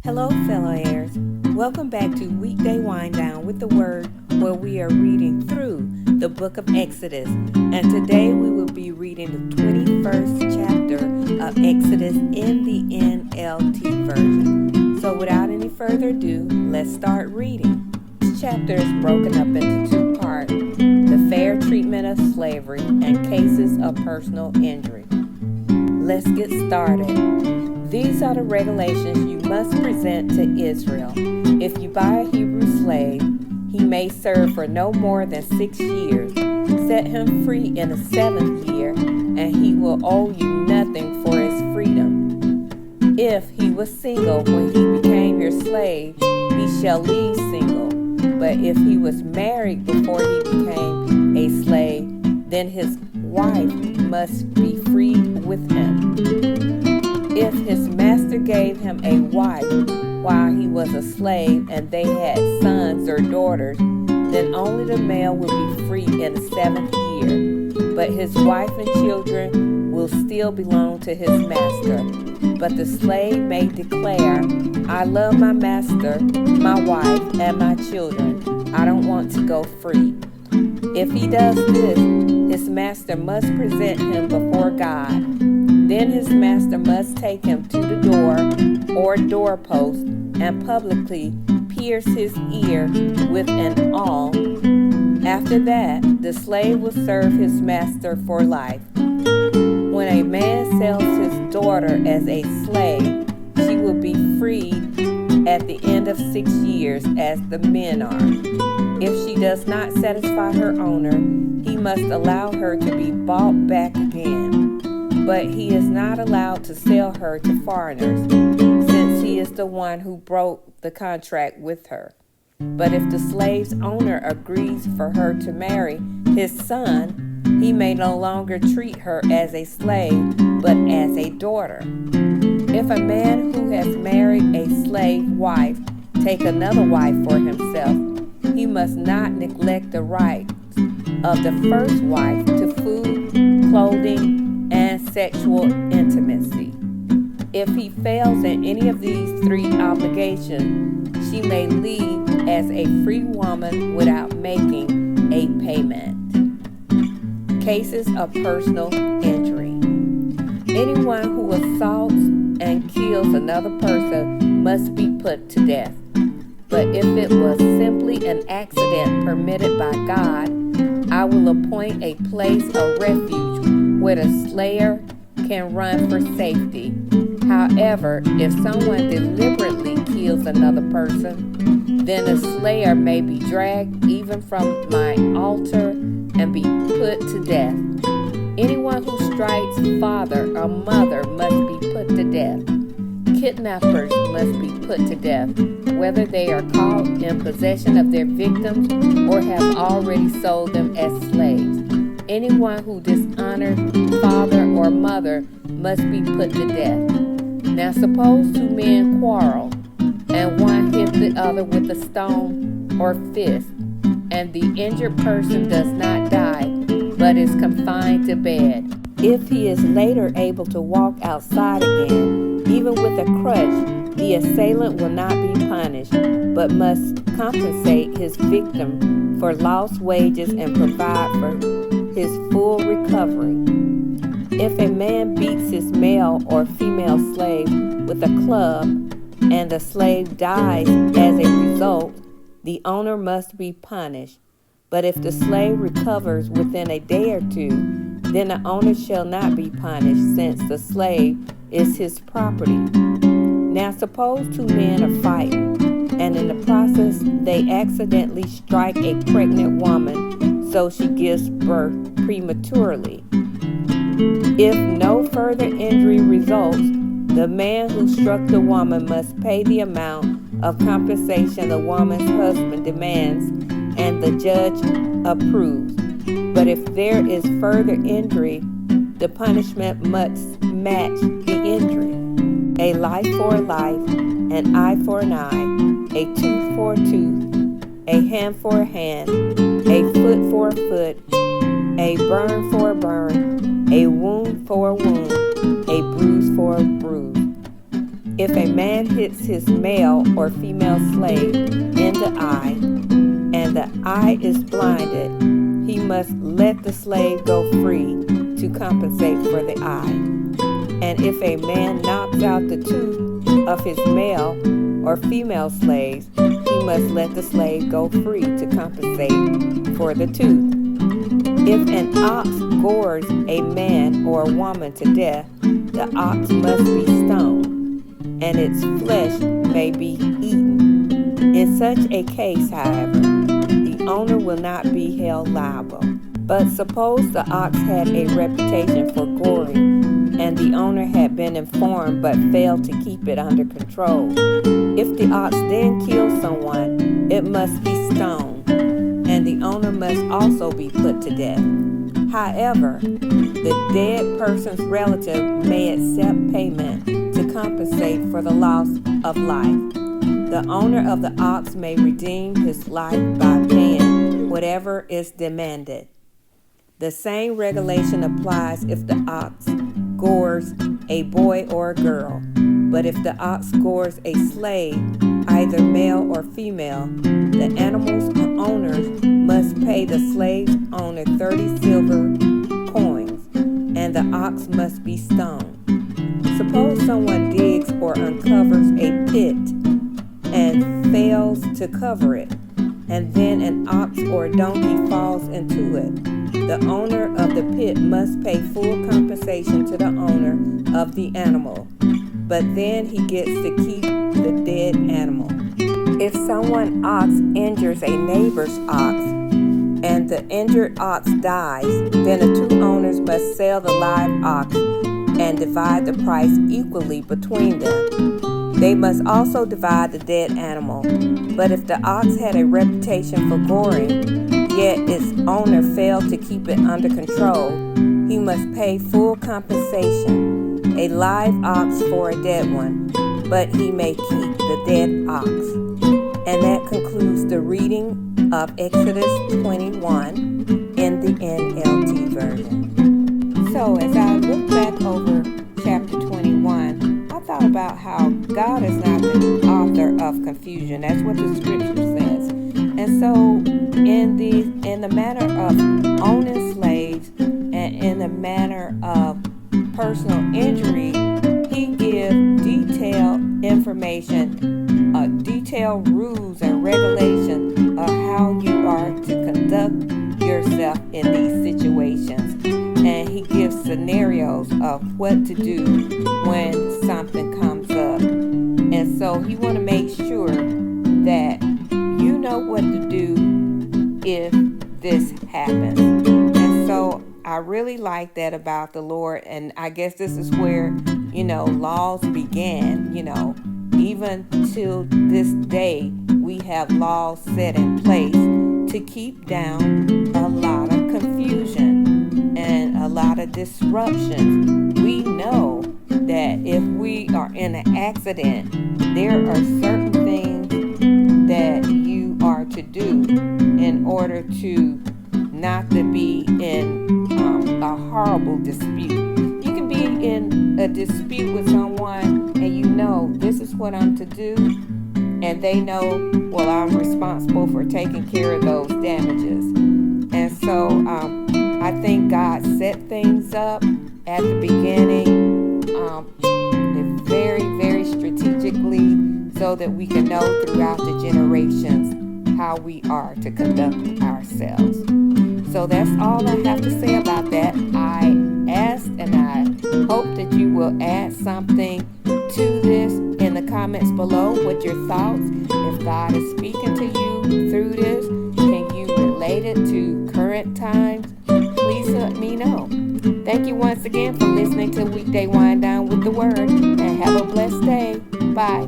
Hello, fellow heirs. Welcome back to Weekday Wind Down with the Word, where we are reading through the book of Exodus. And today we will be reading the 21st chapter of Exodus in the NLT version. So without any further ado, let's start reading. This chapter is broken up into two parts: the fair treatment of slavery and cases of personal injury. Let's get started. These are the regulations you must present to Israel. If you buy a Hebrew slave, he may serve for no more than 6 years. Set him free in the 7th year, and he will owe you nothing for his freedom. If he was single when he became your slave, he shall leave single. But if he was married before he became a slave, then his wife must be free with him. If his master gave him a wife while he was a slave and they had sons or daughters, then only the male will be free in the 7th year. But his wife and children will still belong to his master. But the slave may declare, "I love my master, my wife, and my children. I don't want to go free." If he does this, his master must present him before God. Then his master must take him to the door or doorpost and publicly pierce his ear with an awl. After that, the slave will serve his master for life. When a man sells his daughter as a slave, she will be freed at the end of 6 years as the men are. If she does not satisfy her owner, he must allow her to be bought back again. But he is not allowed to sell her to foreigners, since he is the one who broke the contract with her. But if the slave's owner agrees for her to marry his son, he may no longer treat her as a slave, but as a daughter. If a man who has married a slave wife take another wife for himself, he must not neglect the rights of the first wife to food, clothing, and sexual intimacy. If he fails in any of these 3 obligations, she may leave as a free woman without making a payment. Cases of personal injury. Anyone who assaults and kills another person must be put to death. But if it was simply an accident permitted by God, I will appoint a place of refuge where the slayer can run for safety. However, if someone deliberately kills another person, then the slayer may be dragged even from my altar and be put to death. Anyone who strikes father or mother must be put to death. Kidnappers must be put to death, whether they are caught in possession of their victims or have already sold them as slaves. Anyone who dishonors father or mother must be put to death. Now suppose 2 men quarrel, and one hit the other with a stone or fist, and the injured person does not die, but is confined to bed. If he is later able to walk outside again, even with a crutch, the assailant will not be punished, but must compensate his victim for lost wages and provide for his full recovery. If a man beats his male or female slave with a club and the slave dies as a result, the owner must be punished. But if the slave recovers within a day or 2, then the owner shall not be punished, since the slave is his property. Now suppose 2 men are fighting, and in the process they accidentally strike a pregnant woman, so she gives birth prematurely. If no further injury results, the man who struck the woman must pay the amount of compensation the woman's husband demands and the judge approves. But if there is further injury, the punishment must match the injury. A life for a life, an eye for an eye, a tooth for a tooth, a hand for a hand, a foot for a foot, a burn for a burn, a wound for a wound, a bruise for a bruise. If a man hits his male or female slave in the eye, and the eye is blinded, he must let the slave go free to compensate for the eye. And if a man knocks out the tooth of his male or female slaves, he must let the slave go free to compensate for the tooth. If an ox gores a man or a woman to death, the ox must be stoned, and its flesh may be eaten. In such a case, however, the owner will not be held liable. But suppose the ox had a reputation for goring, and the owner had been informed but failed to keep it under control. If the ox then kills someone, it must be stoned, and the owner must also be put to death. However, the dead person's relative may accept payment to compensate for the loss of life. The owner of the ox may redeem his life by paying whatever is demanded. The same regulation applies if the ox gores a boy or a girl. But if the ox gores a slave, either male or female, the animal's owners must pay the slave's owner 30 silver coins, and the ox must be stoned. Suppose someone digs or uncovers a pit and fails to cover it, and then an ox or donkey falls into it. The owner of the pit must pay full compensation to the owner of the animal, but then he gets to keep the dead animal. If someone's ox injures a neighbor's ox, and the injured ox dies, then the two owners must sell the live ox and divide the price equally between them. They must also divide the dead animal. But if the ox had a reputation for goring, yet its owner failed to keep it under control, he must pay full compensation, a live ox for a dead one, but he may keep the dead ox. And that concludes the reading of Exodus 21 in the NLT version. So as I look back over chapter 21, I thought about how God is not the author of confusion. That's what the scripture says. And so in the manner of owning slaves and in the manner of personal injury, he gives detailed information, detailed rules and regulations of how you are to conduct yourself in these situations. And he gives scenarios of what to do when something comes up. And so he want to make sure that you know what to do if this happens. And so I really like that about the Lord. And I guess this is where, laws began, even till this day, we have laws set in place to keep down a lot of confusion and a lot of disruptions. We know that if we are in an accident, there are certain things that you are to do in order to not to be in a horrible dispute. You can be in a dispute with someone and this is what I'm to do, and they know, well, I'm responsible for taking care of those damages. And so I think God set things up at the beginning very, very strategically so that we can know throughout the generations how we are to conduct ourselves. So that's all I have to say about that. I ask and I hope that you will add something to this in the comments below with your thoughts. If God is speaking to you through this, can you relate it to current times? Please let me know. Thank you once again for listening to Weekday Wind Down with the Word, and have a blessed day. Bye.